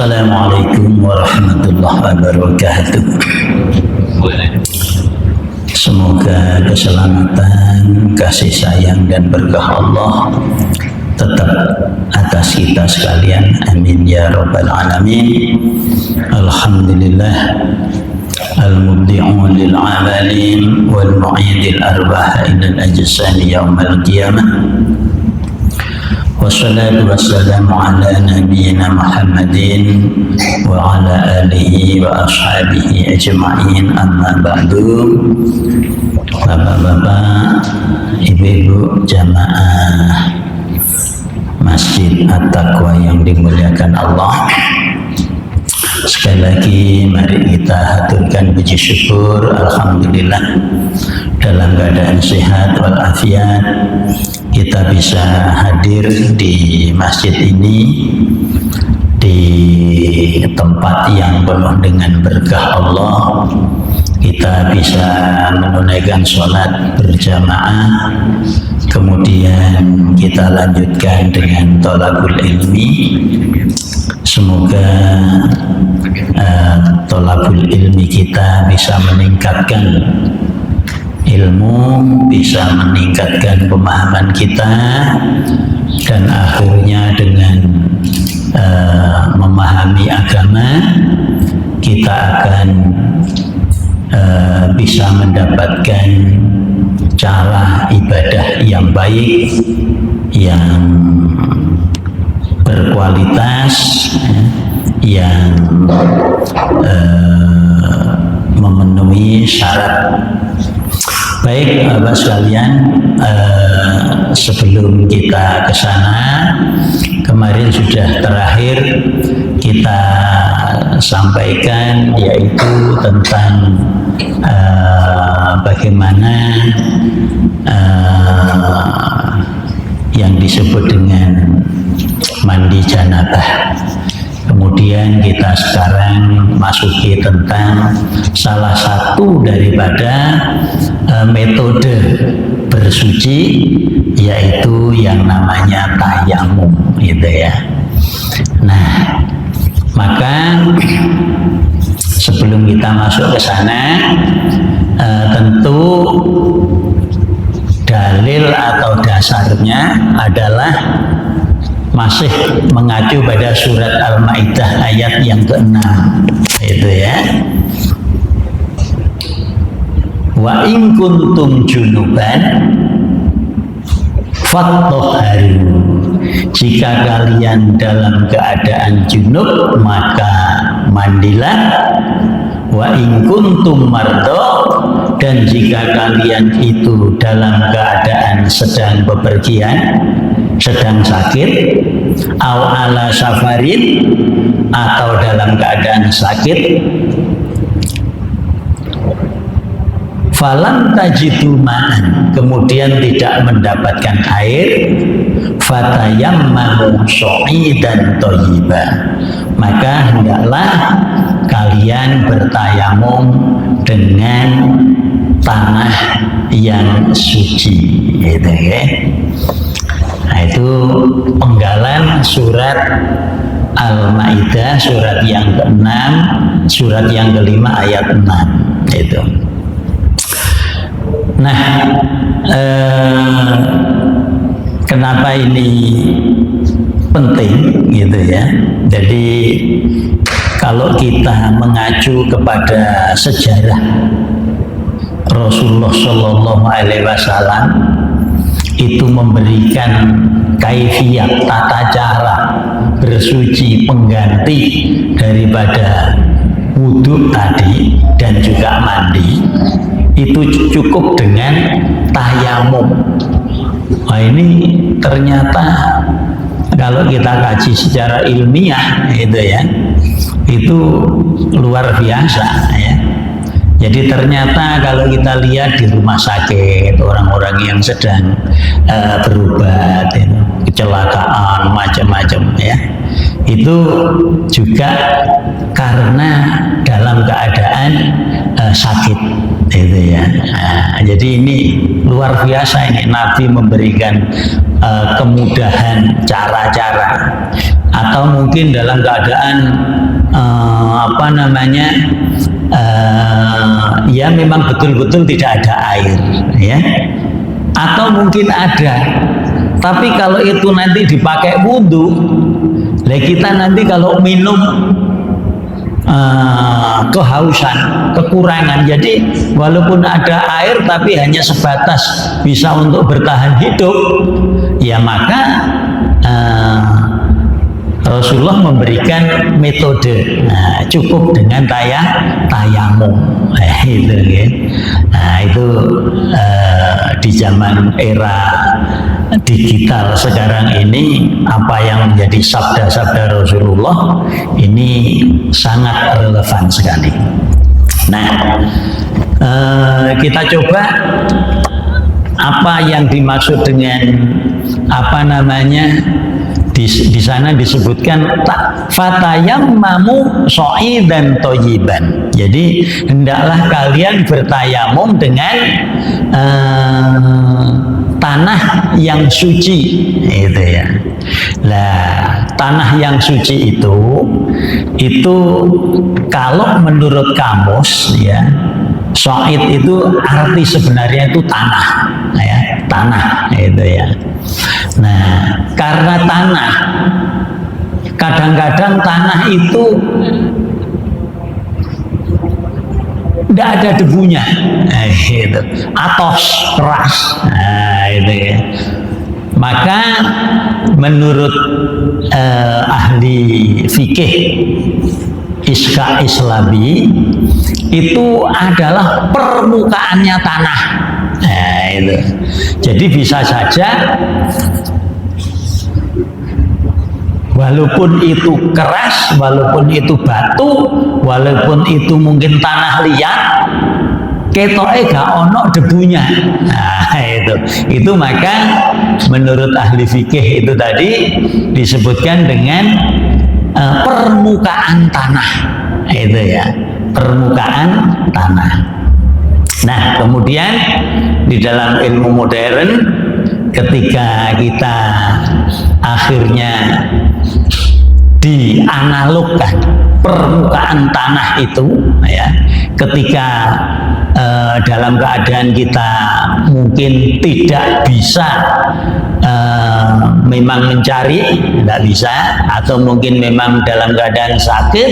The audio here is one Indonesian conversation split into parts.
Assalamualaikum warahmatullahi wabarakatuh. Semoga keselamatan, kasih sayang dan berkah Allah tetap atas kita sekalian. Amin ya rabbal alamin. Alhamdulillah al-mubdi'u lil amalin wal mu'idil arbaha ilal ajsani yaumal qiyamah. Wassalatu wassalamu ala nabiyyina Muhammadin wa ala alihi wa ashabihi ajma'in, amma ba'du. Bapak-bapak, ibu-ibu jamaah Masjid At-Taqwa yang dimuliakan Allah, sekali lagi mari kita haturkan puji syukur. Alhamdulillah dalam keadaan sehat walafiat kita bisa hadir di masjid ini, di tempat yang penuh dengan berkah Allah. Kita bisa menunaikan sholat berjamaah, kemudian kita lanjutkan dengan thalabul ilmi. Semoga thalabul ilmi kita bisa meningkatkan ilmu, bisa meningkatkan pemahaman kita, dan akhirnya dengan memahami agama kita akan bisa mendapatkan cara ibadah yang baik, yang berkualitas, yang memenuhi syarat. Baik, Bapak sekalian, sebelum kita ke sana, kemarin sudah terakhir kita sampaikan, yaitu tentang bagaimana yang disebut dengan mandi janabah. Kemudian kita sekarang masuki tentang salah satu daripada metode bersuci, yaitu yang namanya tayamum, gitu ya. Nah, maka sebelum kita masuk ke sana, tentu dalil atau dasarnya adalah masih mengacu pada surat Al-Maidah ayat yang ke-6, itu ya. Wa in kuntum junuban fattahharu. Jika kalian dalam keadaan junub, maka mandilah. Wa in kuntum mardha, dan jika kalian itu dalam keadaan sedang bepergian, sedang sakit, aw ala safarin, atau dalam keadaan sakit, falam tajidu ma'an, kemudian tidak mendapatkan air, fatayammamu sha'idan thayyiban, maka hendaklah kalian bertayamum dengan tanah yang suci, gitu ya. Nah, itu penggalan surat Al-Maidah, surat yang ke-6, surat yang ke-5 ayat 6 itu. Nah, kenapa ini penting, gitu ya. Jadi kalau kita mengacu kepada sejarah Rasulullah Shallallahu Alaihi Wasallam, itu memberikan kaifiyat, tata cara bersuci pengganti daripada wudhu tadi dan juga mandi, itu cukup dengan tayamum. Nah, ini ternyata kalau kita kaji secara ilmiah, itu ya, itu luar biasa ya. Jadi ternyata kalau kita lihat di rumah sakit, orang-orang yang sedang berobat, kecelakaan macam-macam ya, itu juga karena dalam keadaan sakit itu ya. Jadi ini luar biasa, ini Nabi memberikan kemudahan cara-cara, atau mungkin dalam keadaan ya memang betul-betul tidak ada air ya, atau mungkin ada, tapi kalau itu nanti dipakai wudhu, lah kita nanti kalau minum kehausan, kekurangan, jadi walaupun ada air tapi hanya sebatas bisa untuk bertahan hidup, ya maka Rasulullah memberikan metode, cukup dengan tayamum, itu ya. Itu di zaman era digital sekarang ini, apa yang menjadi sabda-sabda Rasulullah ini sangat relevan sekali. Nah, kita coba apa yang dimaksud dengan di sana disebutkan fatayammamu sha'idan thayyiban. Jadi hendaklah kalian bertayamum dengan tanah yang suci, itu ya. Lah, tanah yang suci itu kalau menurut kamus ya, sha'id itu arti sebenarnya itu tanah ya, tanah itu ya. Nah, karena tanah, kadang-kadang tanah itu tidak ada debunya, gitu. Atos, keras, itu ya. Maka menurut ahli fikih Iska Islabi itu adalah permukaannya tanah. Nah, itu. Jadi bisa saja walaupun itu keras, walaupun itu batu, walaupun itu mungkin tanah liat, ketoke gak ono debunya. Nah, itu maka menurut ahli fikih itu tadi disebutkan dengan permukaan tanah, itu ya, permukaan tanah. Nah, kemudian di dalam ilmu modern, ketika kita akhirnya dianalogkan permukaan tanah itu ya, ketika dalam keadaan kita mungkin tidak bisa memang mencari, tidak bisa, atau mungkin memang dalam keadaan sakit,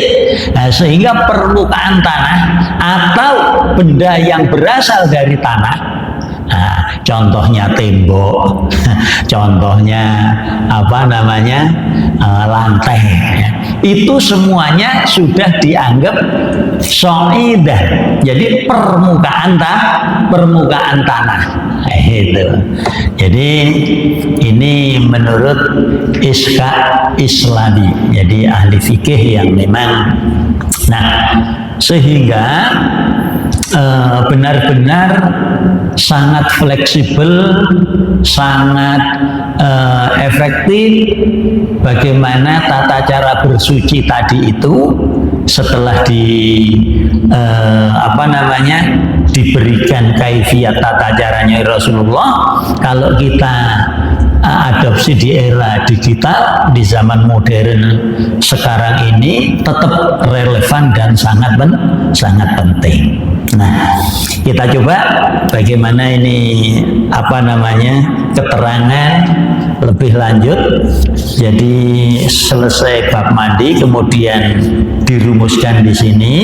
sehingga permukaan tanah atau benda yang berasal dari tanah, contohnya tembok, contohnya lantai, itu semuanya sudah dianggap sha'idah, jadi permukaan tanah. Itu. Jadi ini menurut Iska Islami, jadi ahli fikih yang memang, sehingga benar-benar sangat fleksibel, sangat efektif bagaimana tata cara bersuci tadi itu setelah diberikan kaifiat tata caranya Rasulullah. Kalau kita adopsi di era digital, di zaman modern sekarang ini, tetap relevan dan sangat penting. Nah, kita coba bagaimana ini keterangan lebih lanjut. Jadi selesai bab mandi, kemudian dirumuskan di sini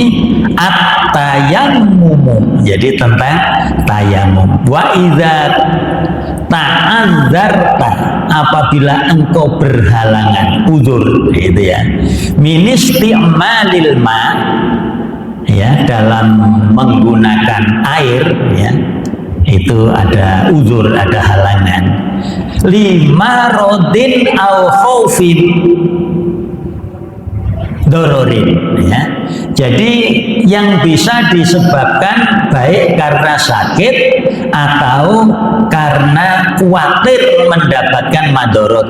at-tayammum. Jadi tentang tayamum. Wa idza ta'azzarta, apabila engkau berhalangan, udzur, gitu ya, min isti'malil ma, ya, dalam menggunakan air, ya, itu ada udzur, ada halangan. Lima rodin au khaufin dororin, ya. Jadi yang bisa disebabkan baik karena sakit atau karena khawatir mendapatkan madorot.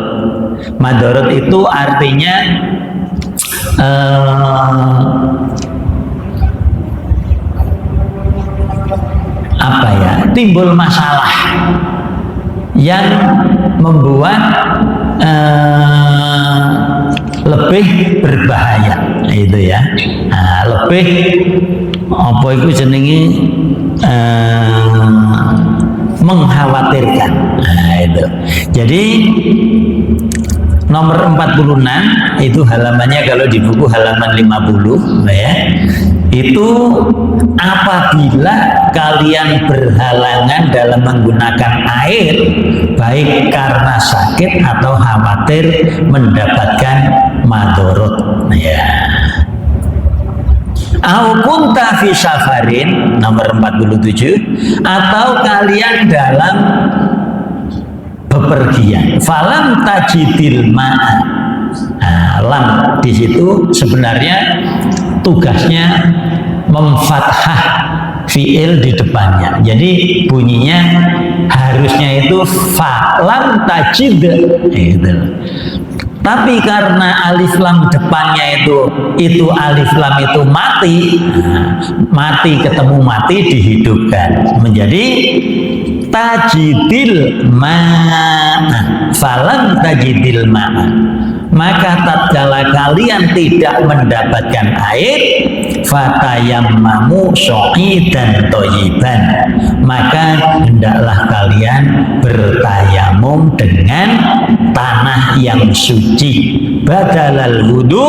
Madorot itu artinya timbul masalah yang membuat lebih berbahaya, itu ya. Lebih apa itu jenenge mengkhawatirkan. Itu. Jadi nomor 46 itu halamannya kalau di buku halaman 50 ya. Itu apabila kalian berhalangan dalam menggunakan air baik karena sakit atau khawatir mendapatkan madorot ya. Au kunta fi safarin nomor 47 atau kalian dalam bepergian falam tajidil ma'a. Lam di situ sebenarnya tugasnya memfathah fiil di depannya. Jadi bunyinya harusnya itu falam tajid gitu. Tapi karena alif lam depannya itu alif lam itu mati, mati ketemu mati dihidupkan menjadi tajidil ma'a. Falam tajidil ma'a. Maka tatkala kalian tidak mendapatkan air, fatayammamu sya'idan thayyiban, maka hendaklah kalian bertayamum dengan tanah yang suci, badalal wudu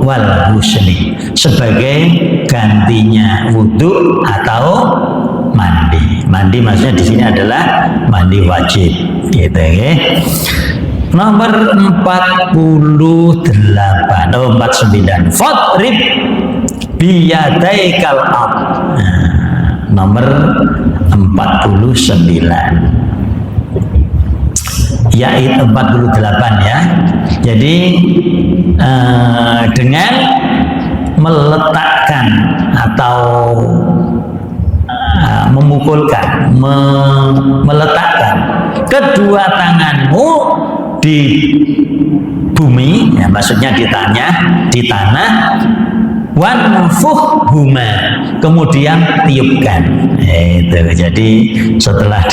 wal husli, sebagai gantinya wudu atau mandi. Mandi maksudnya di sini adalah mandi wajib, gitu ya. Nomor 49 Fadrib biyadaikal ard. Nomor 49 yaitu 48 ya. Jadi dengan meletakkan atau memukulkan, meletakkan kedua tanganmu di bumi, ya, maksudnya di tanah, wanfuhhuma, kemudian tiupkan. Itu jadi setelah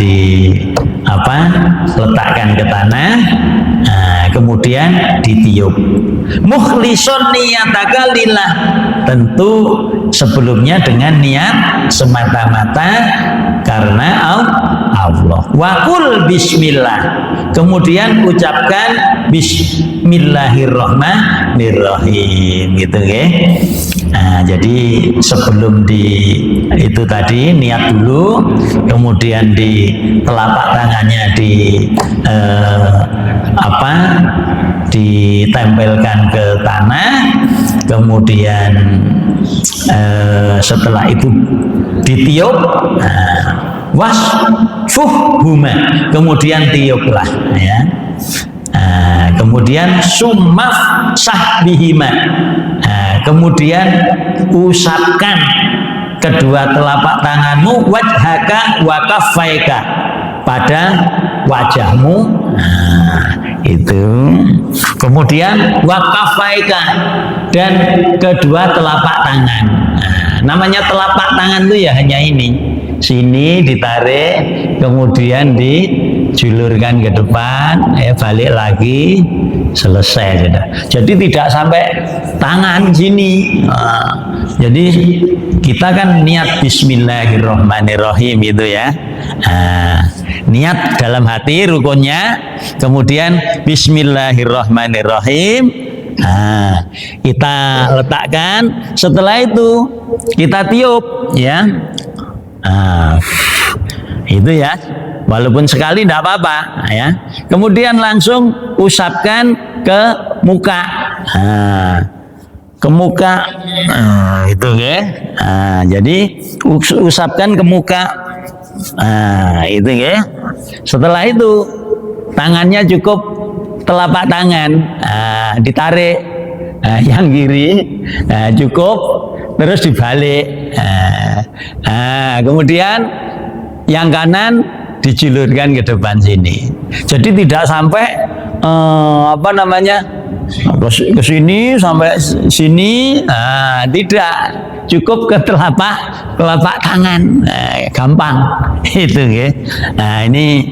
letakkan ke tanah, kemudian ditiup. Mukhlishon niyataka lillah, tentu sebelumnya dengan niat semata-mata karena Allah. Waqul bismillah, kemudian ucapkan bismillahirrahmanirrahim, gitu ya. Jadi sebelum itu tadi niat dulu, kemudian di telapak tangannya ditempelkan ke tanah, kemudian setelah itu ditiup, wasfuhhuma, kemudian tiuplah ya. Kemudian sumaf sahbihima, kemudian usapkan kedua telapak tanganmu, wajhaka wa kaffaika, pada wajahmu, itu. Kemudian wa kaffaika, dan kedua telapak tangan. Namanya telapak tangan itu ya hanya ini, sini ditarik, kemudian dijulurkan ke depan, balik lagi, selesai sudah. Jadi tidak sampai tangan sini. Jadi kita kan niat bismillahirrahmanirrahim itu ya. Niat dalam hati rukunnya, kemudian bismillahirrahmanirrahim. Kita letakkan, setelah itu kita tiup ya. Itu ya, walaupun sekali tidak apa-apa ya. Kemudian langsung usapkan ke muka, ke muka, itu ya. Jadi usapkan ke muka, itu ya. Setelah itu tangannya cukup telapak tangan, ditarik, yang kiri cukup, terus dibalik, kemudian yang kanan dijulurkan ke depan sini. Jadi tidak sampai ke sini sampai sini, tidak cukup ke telapak tangan, gampang itu ya. Nah ini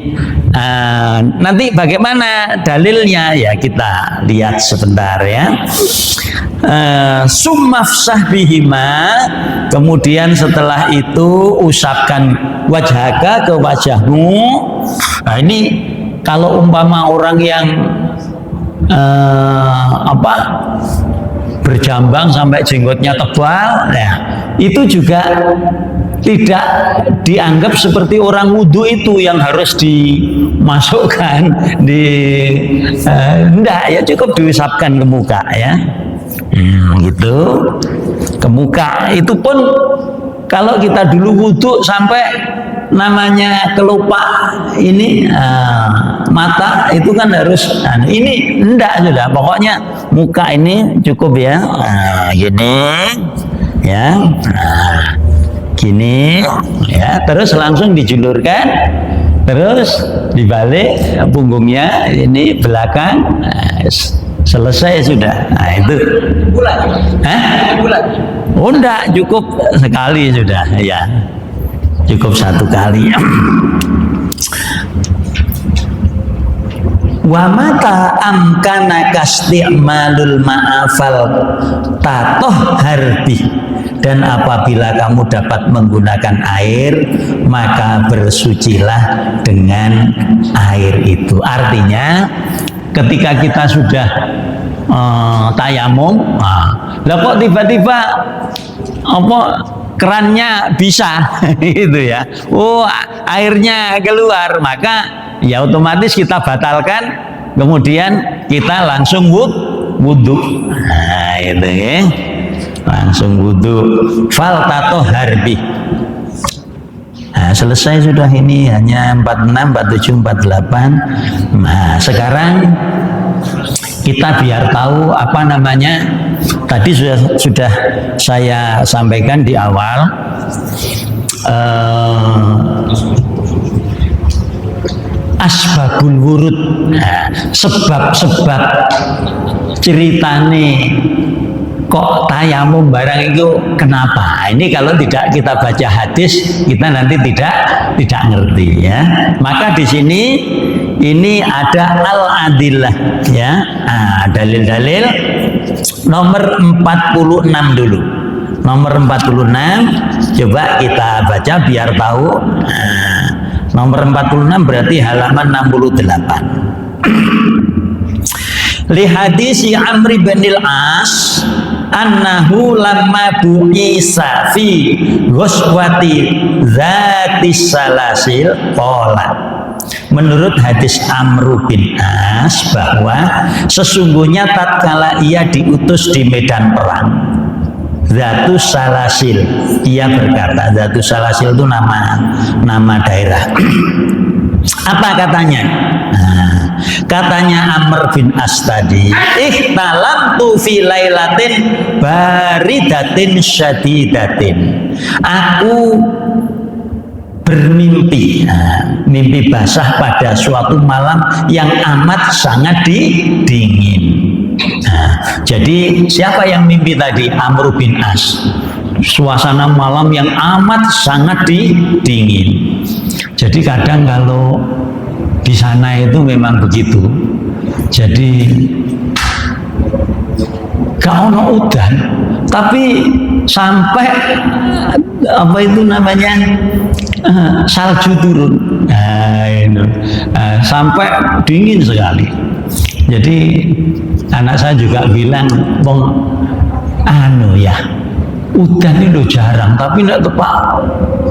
nanti bagaimana dalilnya ya kita lihat sebentar ya. Summafsah bihima, kemudian setelah itu usapkan wajhaka, ke wajahmu. Nah ini kalau umpama orang yang berjambang sampai jenggotnya tebal, ya, itu juga tidak dianggap seperti orang wudhu itu yang harus dimasukkan enggak ya, cukup diusapkan ke muka ya, gitu, ke muka. Itu pun kalau kita dulu wudhu sampai namanya kelopak ini mata itu kan harus, ini enggak sudah, pokoknya muka ini cukup ya, gini ya, gini ya, terus langsung dijulurkan, terus dibalik punggungnya ini belakang, selesai sudah. Nah itu bulan, bulan. Oh enggak, cukup sekali sudah ya, cukup satu kali. Wa mata amkana kasti'malul ma'afal tatohharbi, dan apabila kamu dapat menggunakan air maka bersucilah dengan air itu. Artinya ketika kita sudah tayamum, lah kok tiba-tiba kerannya bisa gitu ya, airnya keluar, maka ya otomatis kita batalkan, kemudian kita langsung wudhu. Nah itu ya, langsung wudhu. Fal tatohharbi. Nah, selesai sudah, ini hanya 46, 47, 48. Nah sekarang kita biar tahu apa namanya, tadi sudah saya sampaikan di awal, asbabul wurud, sebab-sebab ceritane kok tayamum barang itu kenapa. Ini kalau tidak kita baca hadis kita nanti tidak ngerti ya. Maka di sini ini ada al-adillah ya. Dalil-dalil nomor 46 dulu. Nomor 46 coba kita baca biar tahu. Nomor 46 berarti halaman 68. Li hadisi Amr bin al-As annahu lamma bu'isa fi ghuswati dzatis salasil qala. Menurut hadis Amr bin As bahwa sesungguhnya tatkala ia diutus di medan perang Zatus Salasil, ia berkata, Zatus Salasil itu nama daerah. Apa katanya? Katanya Amr bin As tadi, ihtalamtu fi lailatin baridatin syadidatin. Aku bermimpi, mimpi basah pada suatu malam yang amat sangat dingin. Jadi siapa yang mimpi tadi? Amr bin As. Suasana malam yang amat sangat dingin. Jadi kadang kalau di sana itu memang begitu. Jadi gak ono udan, tapi sampai apa itu namanya salju turun, sampai dingin sekali. Jadi anak saya juga bilang, ya udan itu jarang, tapi tidak tepat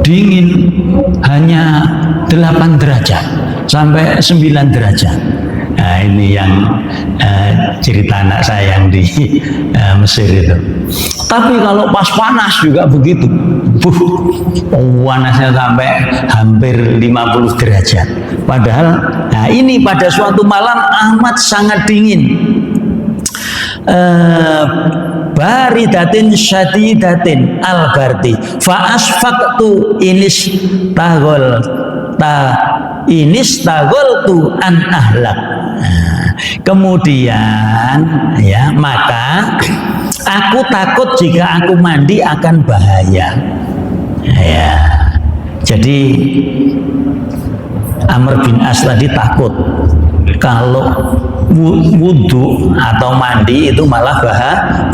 dingin, hanya 8 derajat sampai 9 derajat. Nah ini yang cerita anak saya yang di Mesir itu. Tapi kalau pas panas juga begitu, panasnya sampai hampir 50 derajat. Padahal, nah ini pada suatu malam amat sangat dingin. Baridatin syadidatin al-bardi fa asfaqtu inis tagol tu an ahlak. Kemudian ya, maka aku takut jika aku mandi akan bahaya. Ya. Jadi Amr bin As tadi takut kalau wudhu atau mandi itu malah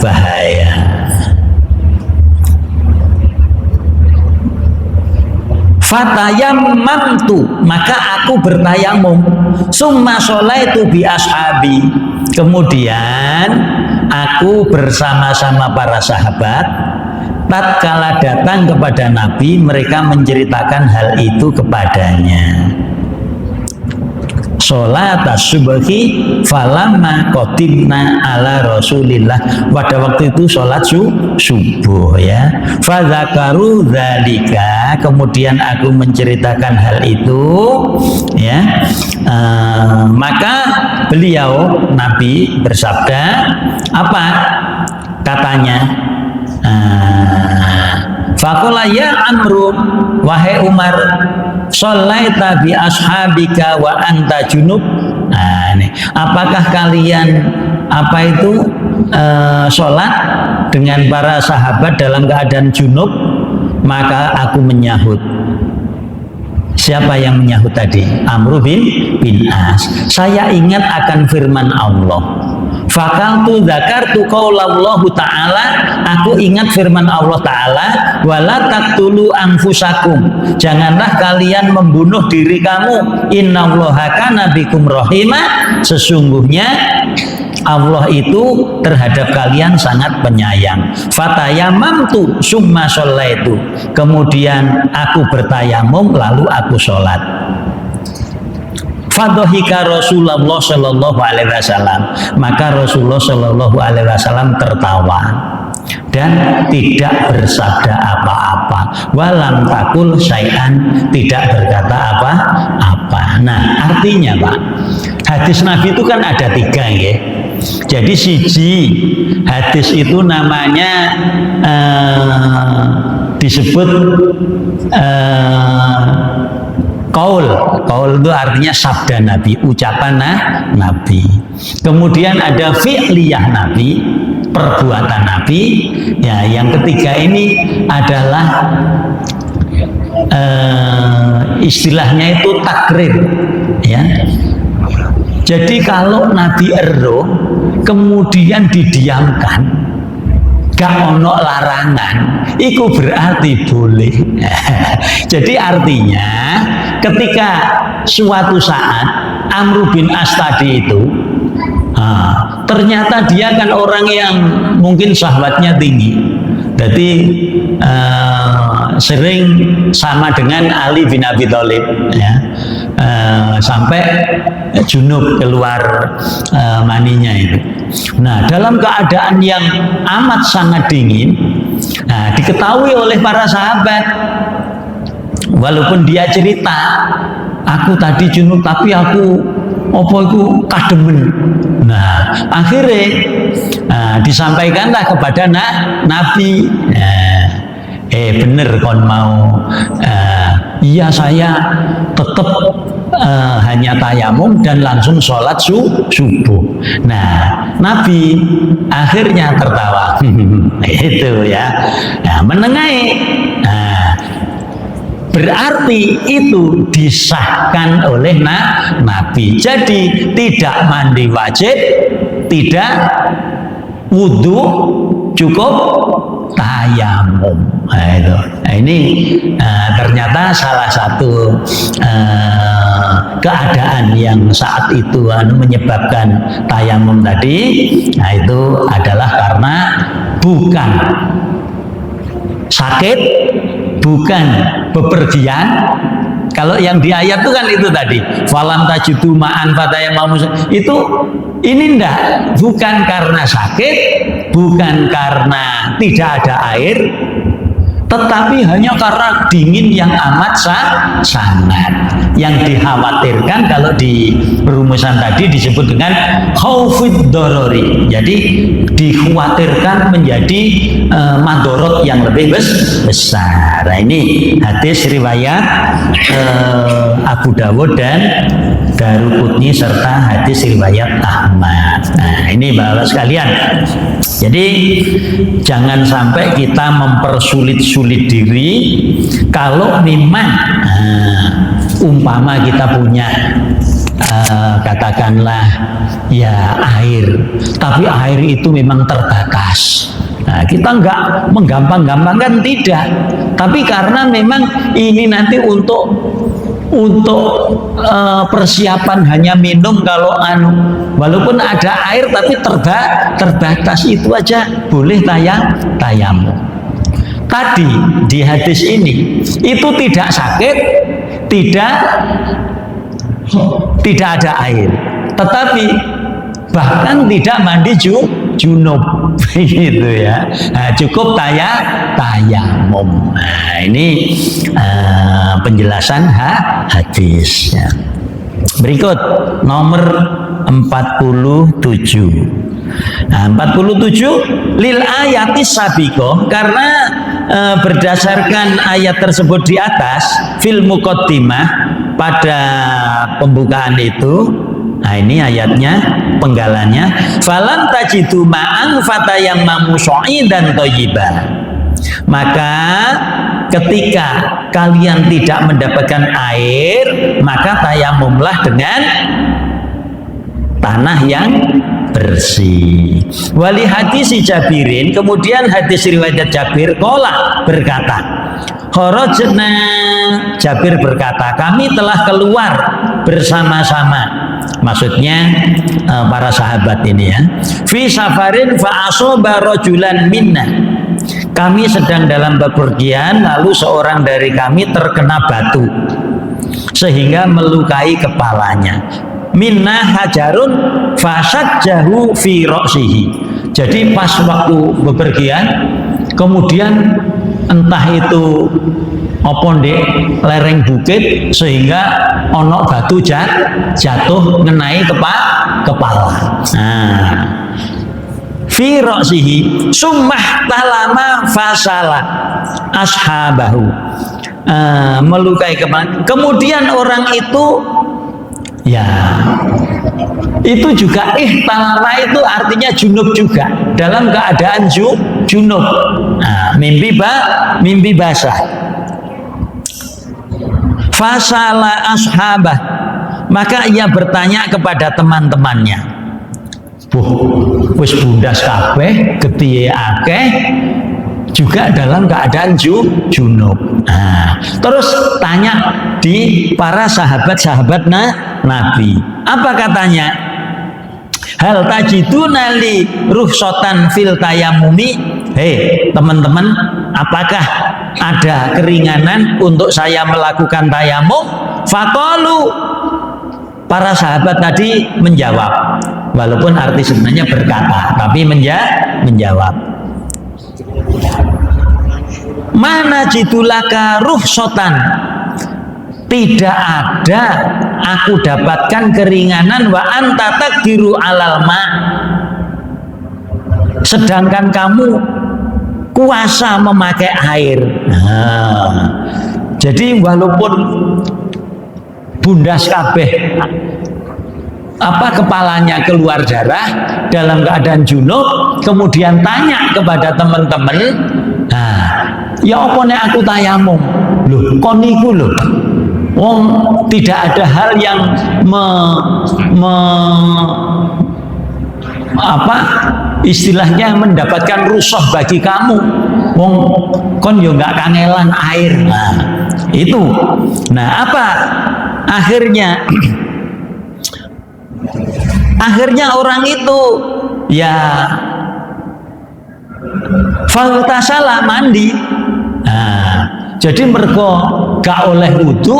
bahaya. Fatayammamtu, maka aku bertayamum. Summa sholaitu bi ashabi, kemudian aku bersama-sama para sahabat tatkala datang kepada Nabi, mereka menceritakan hal itu kepadanya. Sholat subhi falamma qadimna ala Rasulillah, pada waktu itu sholat subuh ya. Fadzakaru dzalika, kemudian aku menceritakan hal itu ya. Maka beliau Nabi bersabda, apa katanya? Faqala ya Amru, wahai Umar, sholaita bi ashabika wa anta junub. Nah, ini. Apakah kalian sholat dengan para sahabat dalam keadaan junub? Maka aku menyahut. Siapa yang menyahut tadi? Amr bin As. Saya ingat akan firman Allah. Fakaltu dzakartu qaulallahu ta'ala, aku ingat firman Allah Ta'ala, wala taqtulu anfusakum, janganlah kalian membunuh diri kamu, innallaha kana bikum rahimah, sesungguhnya Allah itu terhadap kalian sangat penyayang. Fatayamamtu summa sholaitu, kemudian aku bertayamum lalu aku sholat. Fadhika Rasulullah Shallallahu Alaihi Wasallam, maka Rasulullah Shallallahu Alaihi Wasallam tertawa dan tidak bersabda apa-apa. Walam takul syai'an, tidak berkata apa-apa. Nah, artinya Pak, hadis Nabi itu kan ada 3 ya. Jadi siji hadis itu namanya disebut Qaul itu artinya sabda Nabi, ucapan Nabi. Kemudian ada fi'liyah Nabi, perbuatan Nabi. Ya, yang ketiga ini adalah istilahnya itu takrir. Ya. Jadi kalau Nabi ero kemudian didiamkan, gak ono larangan, itu berarti boleh. Jadi artinya ketika suatu saat Amr bin As tadi itu ternyata dia kan orang yang mungkin syahwatnya tinggi, jadi sering sama dengan Ali bin Abi Thalib ya, sampai junub keluar maninya itu. Nah, dalam keadaan yang amat sangat dingin, diketahui oleh para sahabat, walaupun dia cerita, aku tadi junub tapi aku kademen. Nah, akhirnya disampaikanlah kepada Nabi. Bener kon mau, iya saya tetap hanya tayamum dan langsung sholat subuh. Nah, Nabi akhirnya tertawa. Itu ya. Nah, menengahi. Berarti itu disahkan oleh Nabi. Jadi tidak mandi wajib, tidak wudhu, cukup tayamum. Nah, ini ternyata salah satu keadaan yang saat itu menyebabkan tayamum tadi. Nah, itu adalah karena bukan sakit, bukan bepergian. Kalau yang di ayat itu kan itu tadi, falam tajidu ma'an fatayammamu, itu ini ndak, bukan karena sakit, bukan karena tidak ada air, tetapi hanya karena dingin yang amat sangat. Yang dikhawatirkan kalau di rumusan tadi disebut dengan khaufid dorori. Jadi dikhawatirkan menjadi madorot yang lebih besar. Nah, ini hadis riwayat Abu Dawud dan Daruqutni serta hadis riwayat Ahmad. Nah, ini Bapak sekalian. Jadi jangan sampai kita mempersulit-sulit diri kalau memang umpama kita punya katakanlah ya air, tapi air itu memang terbatas. Nah, kita nggak menggampang-gampangkan, tidak. Tapi karena memang ini nanti untuk persiapan hanya minum, kalau walaupun ada air tapi terbatas, itu aja boleh tayamum. Tadi di hadis ini itu tidak sakit, tidak ada air, tetapi bahkan tidak mandi junub, begitu ya. Nah, cukup tayamum. Nah, ini penjelasan hadisnya. Berikut nomor 47. Nah, 47 lil ayatis sabiqah, karena berdasarkan ayat tersebut di atas fil muqaddimah, pada pembukaan itu. Nah, ini ayatnya, penggalannya, falam tajidu ma'an fatayammamu shu'idan thayyiban. Maka ketika kalian tidak mendapatkan air, maka tayamumlah dengan tanah yang bersih. Wali hadis Jabirin, kemudian hadis riwayat Jabir qala, berkata, kharajna, Jabir berkata, kami telah keluar bersama-sama, maksudnya para sahabat ini ya, fi safarin fa asaba rajulan minna, kami sedang dalam bepergian, lalu seorang dari kami terkena batu sehingga melukai kepalanya. Minna hajarun fasajjahu fi ra'sihi. Jadi pas waktu bepergian, kemudian entah itu apa ndek lereng bukit sehingga ono batu jatuh ngenai kepala. Nah, fi ra'sihi summah talama fasala ashabahu, melukai kepala. Kemudian orang itu ya, itu juga ihtalama, itu artinya junub juga, dalam keadaan junub. Nah, mimpi basah. Fasala ashabah, maka ia bertanya kepada teman-temannya, wis bundas kabeh, getihe akeh, juga dalam keadaan junub. Nah, terus tanya di para sahabat-sahabat Nabi, apa katanya? Hal tajiduna li rukhsatan fil tayamumi. Hei teman-teman, apakah ada keringanan untuk saya melakukan tayamum? Faqalu, para sahabat tadi menjawab, walaupun arti sebenarnya berkata, tapi menjawab, mana jidulaka rukhsatan, tidak ada aku dapatkan keringanan, wa anta taqdiru alal ma, sedangkan kamu kuasa memakai air. Nah, jadi walaupun bundas kabeh, kepalanya keluar darah dalam keadaan junub, kemudian tanya kepada teman-teman, nah, ya apa nek aku tayamum? Loh, kon niku lho. Wong tidak ada hal yang istilahnya mendapatkan rusuh bagi kamu. Wong kon yo nggak kangelan air. Nah, itu. Nah, apa akhirnya? Akhirnya orang itu ya faghtasala, mandi. Nah, jadi mergo gak oleh wudu,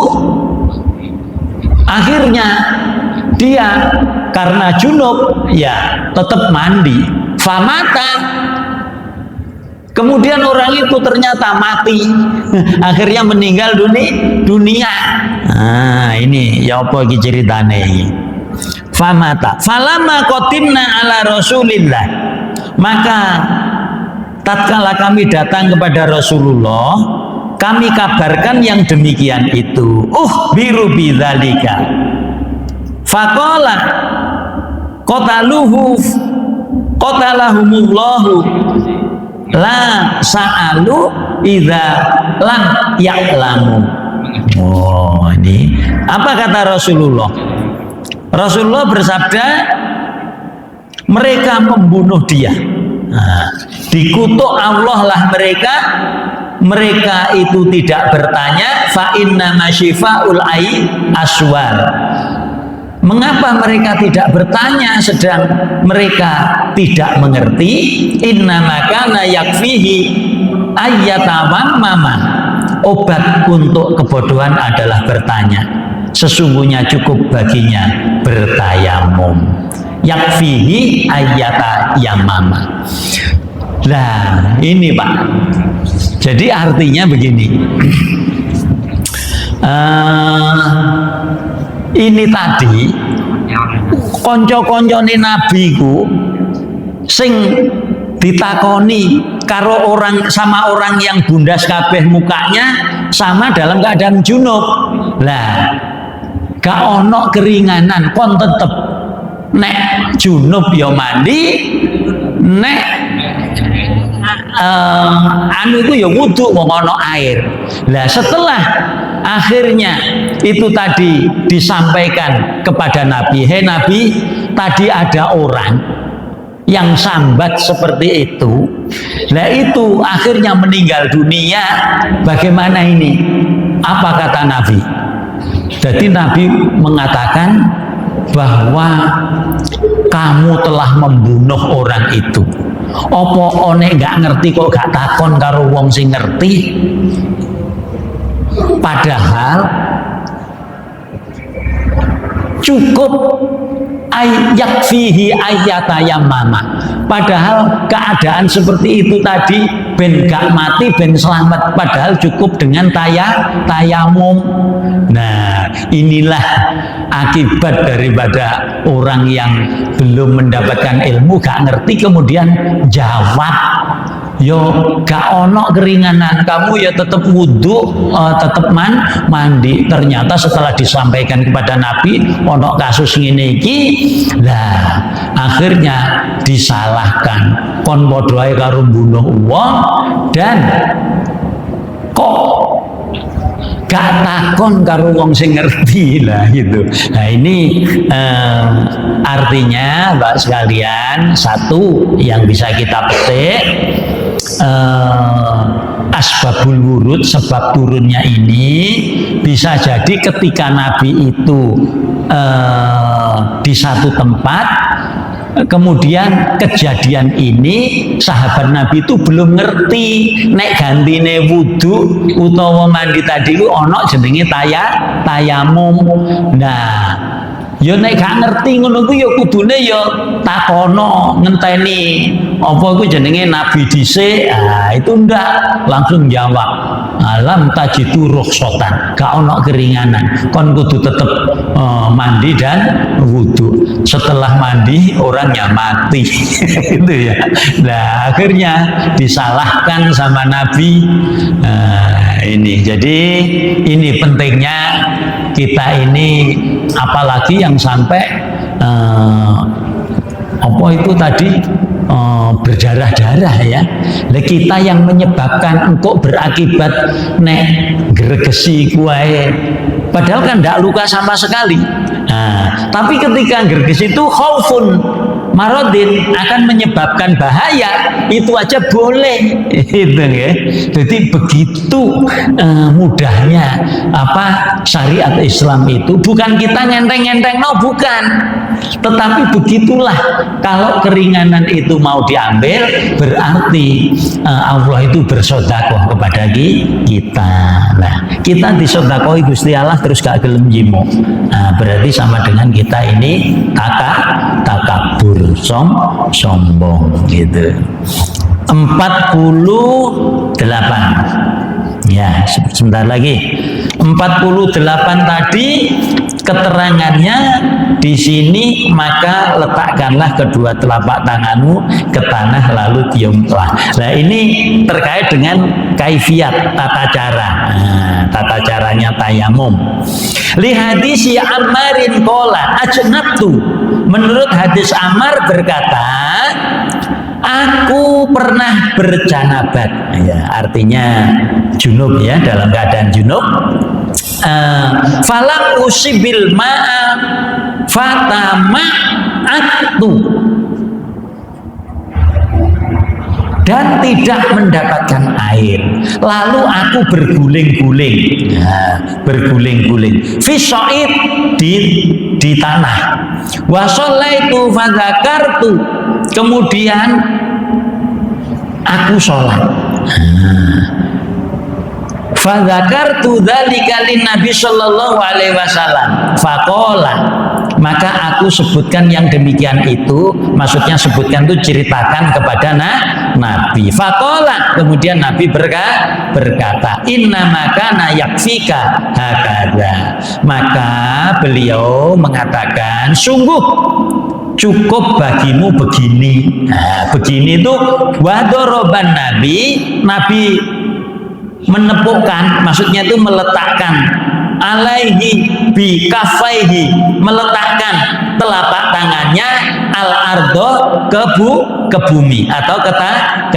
akhirnya dia karena junub ya tetap mandi. Famata, Kemudian orang itu ternyata mati, akhirnya meninggal dunia. Nah, ini ya apa iki ceritane iki? Famata. Falama qatimna ala Rasulillah. Maka tatkala kami datang kepada Rasulullah, kami kabarkan yang demikian itu. Biru bidzalika. Faqala qatalahumullahu la sa'alu idza lam ya'lamu. Oh, ini apa kata Rasulullah? Rasulullah bersabda, mereka membunuh dia. Nah, dikutuk Allah lah mereka itu tidak bertanya, fa inna masyifaul aswar. Mengapa mereka tidak bertanya sedang mereka tidak mengerti? Inna kana yakfihi ayyatawammama. Obat untuk kebodohan adalah bertanya. Sesungguhnya cukup baginya bertayamum. Yakfihi ayyatayammama. Nah, ini Pak. Jadi artinya begini. Ini tadi konco-koncone nabi ku sing ditakoni karo sama orang yang bundas kabeh mukanya sama dalam keadaan junub. Lah, gak ono keringanan, kon tetep nek junub ya mandi, nek anu itu ya wudu wong ono air. Lah setelah akhirnya itu tadi disampaikan kepada Nabi, hei Nabi, tadi ada orang yang sambat seperti itu. Nah itu akhirnya meninggal dunia. Bagaimana ini? Apa kata Nabi? Jadi Nabi mengatakan bahwa kamu telah membunuh orang itu. Opo one gak ngerti kok gak takon karo wong sing ngerti? Padahal cukup yakfihi ayyatayammama. Padahal keadaan seperti itu tadi ben gak mati ben selamat, padahal cukup dengan tayamum. Nah, inilah akibat daripada orang yang belum mendapatkan ilmu, gak ngerti kemudian jawab, yo gak ono keringanan, kamu ya tetap wudhu, tetap mandi. Ternyata setelah disampaikan kepada Nabi ono kasus ngene iki, lah akhirnya disalahkan, kon padha ae karo mbunuh wong dan kok gak takon karo wong sing ngerti lah gitu. Nah ini artinya Mbak sekalian, satu yang bisa kita petik, asbabul wurud, sebab turunnya ini bisa jadi ketika Nabi itu di satu tempat, kemudian kejadian ini sahabat Nabi itu belum ngerti nek gantine wudu utawa mandi tadi ku ono jenenge tayamum. Nah, ya nek gak ngerti ngono ku ya kudune ya takono, ngenteni apa ku jenenge Nabi dhisik. Ah, itu ndak langsung jawab. Alam tajidu rukhsatan, gak ono keringanan. Kon kudu tetep mandi dan wudu. Setelah mandi orangnya mati. Itu ya. Nah, akhirnya disalahkan sama Nabi. Ini jadi ini pentingnya kita ini, apalagi yang sampai apa itu tadi berdarah-darah ya. Nah, kita yang menyebabkan engkau berakibat nek gregesi kuae, padahal kan tidak luka sama sekali. Nah, tapi ketika gregesi itu khaufun marodin, akan menyebabkan bahaya, itu aja boleh. Itu ya. Jadi begitu mudahnya apa syariat Islam itu. Bukan kita ngenteng-ngenteng, no, bukan. Tetapi begitulah, kalau keringanan itu mau diambil, berarti Allah itu bersedekah kepada kita. Nah, kita disedekahi Gusti Allah terus gak gelem jimo. Nah, berarti sama dengan kita ini takabur, sombong gitu. 48. Ya, sebentar lagi. 48 tadi keterangannya di sini, maka letakkanlah kedua telapak tanganmu ke tanah lalu tiuplah. Nah, ini terkait dengan kaifiat, tata cara. Nah, tata caranya tayamum. Li hadis Ammarin qala ajnabtu. Menurut hadis Ammar berkata, aku pernah berjanabat. Ya, artinya junub ya, dalam keadaan junub. Falam usibil ma'a fatama'atu, dan tidak mendapatkan air, lalu aku berguling-guling. Berguling-guling fi sa'id, di tanah. Wa shallaitu fadzakartu, kemudian aku sholat. Fadzakartu dzalika Nabi sallallahu alaihi wasallam. Faqala, maka aku sebutkan yang demikian itu, maksudnya sebutkan itu ceritakan kepada Nabi. Faqala, kemudian Nabi berkata, inna makana yakfika hakadha. Maka beliau mengatakan, sungguh cukup bagimu begini. Nah, begini itu wadoroban Nabi menepukkan, maksudnya itu meletakkan, alaihi bi kafaihi, meletakkan telapak tangannya al ardo, ke bumi atau ke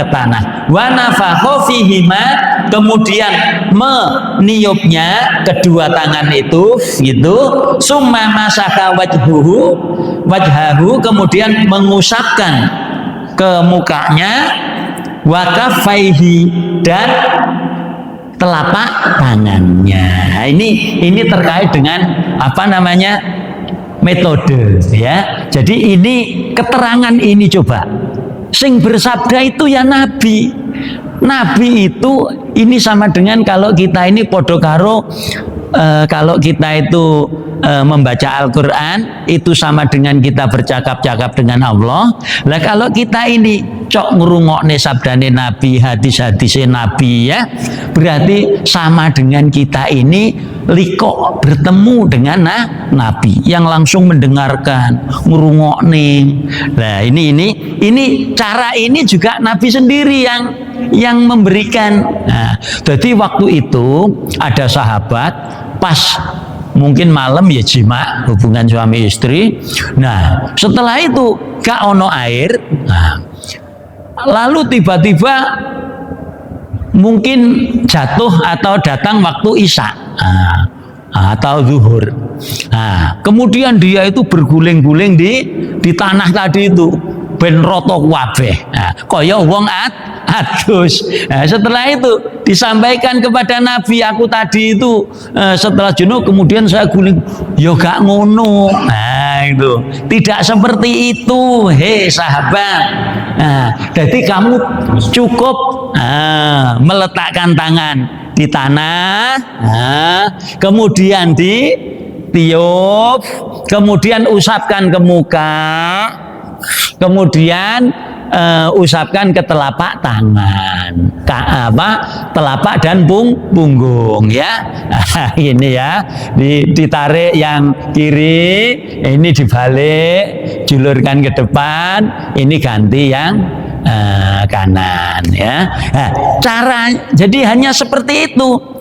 tanah. Wa nafakha fihima, kemudian meniupnya kedua tangan itu gitu. Summa masaka wajhahu, kemudian mengusapkan ke mukanya, wa kafaihi, dan telapak tangannya. Ini terkait dengan apa namanya, metode ya. Jadi ini keterangan ini, coba sing bersabda itu ya Nabi. Nabi itu ini sama dengan kalau kita ini podo karo kalau kita itu membaca Al-Quran itu sama dengan kita bercakap-cakap dengan Allah. Lah kalau kita ini cok ngrungokne sabdane Nabi, hadis-hadisnya Nabi ya, berarti sama dengan kita ini liko bertemu dengan Nabi yang langsung mendengarkan, ngrungokne. Nah, ini cara ini juga Nabi sendiri yang memberikan. Nah, jadi waktu itu ada sahabat pas mungkin malam ya jima, hubungan suami istri. Nah, setelah itu gak ono air. Nah, lalu tiba-tiba mungkin jatuh atau datang waktu isya atau zuhur. Nah, kemudian dia itu berguling-guling di tanah tadi itu, ben roto kabeh. Nah, kaya wong adus. Nah, setelah itu disampaikan kepada Nabi, aku tadi itu setelah junub kemudian saya guling. Yo gak ngono. Nah, itu tidak seperti itu, hei sahabat. Nah, jadi kamu cukup meletakkan tangan di tanah, kemudian ditiup, kemudian usapkan ke muka, kemudian usapkan ke telapak tangan, telapak dan punggung ya. Ini ya, ditarik yang kiri, ini dibalik, julurkan ke depan, ini ganti yang kanan ya. Nah, cara jadi hanya seperti itu.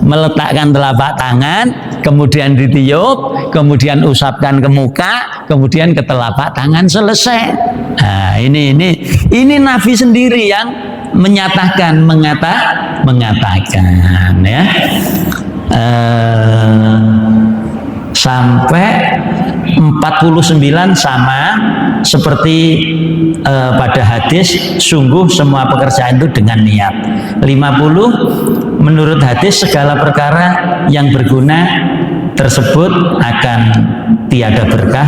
Meletakkan telapak tangan, kemudian ditiup, kemudian usapkan ke muka, kemudian ke telapak tangan, selesai. Nah, ini Nabi sendiri yang mengatakan ya. Sampai 49 sama seperti pada hadis, sungguh semua pekerjaan itu dengan niat. 50 menurut hadis segala perkara yang berguna tersebut akan tiada berkah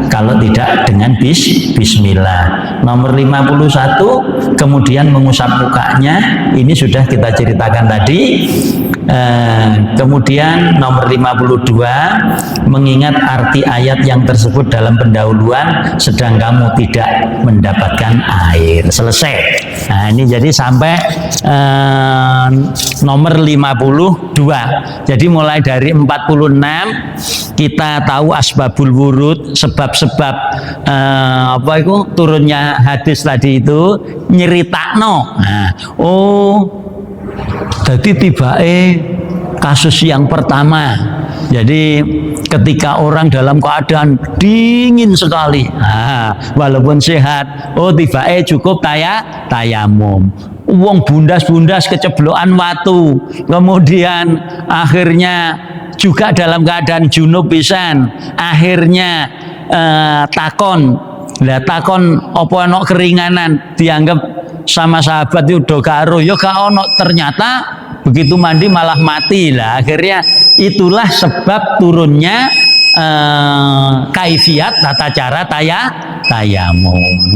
kalau tidak dengan bismillah. Nomor 51 kemudian mengusap mukanya, ini sudah kita ceritakan tadi. Kemudian nomor 52 mengingat arti ayat yang tersebut dalam pendahuluan sedang kamu tidak mendapatkan air. Selesai. Nah, ini jadi sampai nomor 52. Jadi mulai dari 46 kita tahu asbabul wurud, sebab-sebab apa itu turunnya hadis tadi itu nyeritakno. Nah, jadi kasus yang pertama. Jadi ketika orang dalam keadaan dingin sekali, walaupun sehat, tibae cukup tayamum. Wong bundas-bundas keceblokan watu, kemudian akhirnya juga dalam keadaan junub pisan, akhirnya takon apa ono keringanan, dianggap sama sahabat itu do karo, ya gak ono, ternyata begitu mandi malah mati lah. Akhirnya itulah sebab turunnya kaifiat tata cara tayamum.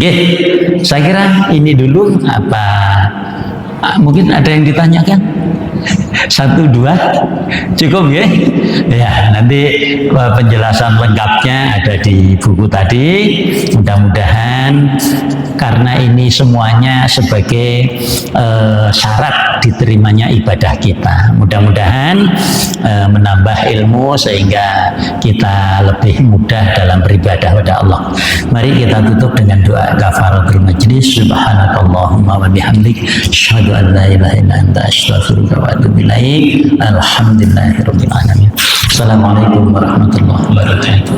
Saya kira ini dulu. Apa mungkin ada yang ditanyakan? 1, 2 cukup ya? Ya, nanti penjelasan lengkapnya ada di buku tadi. Mudah-mudahan karena ini semuanya sebagai syarat diterimanya ibadah kita. Mudah-mudahan menambah ilmu sehingga kita lebih mudah dalam beribadah kepada Allah. Mari kita tutup dengan doa kafaratul majlis. Subhanakallahumma wa bihamdik, asyhadu an la ilaha illa anta, astaghfiruka wa atubu ilaik. Alhamdulillahirabbil alamin. Assalamualaikum warahmatullahi wabarakatuh.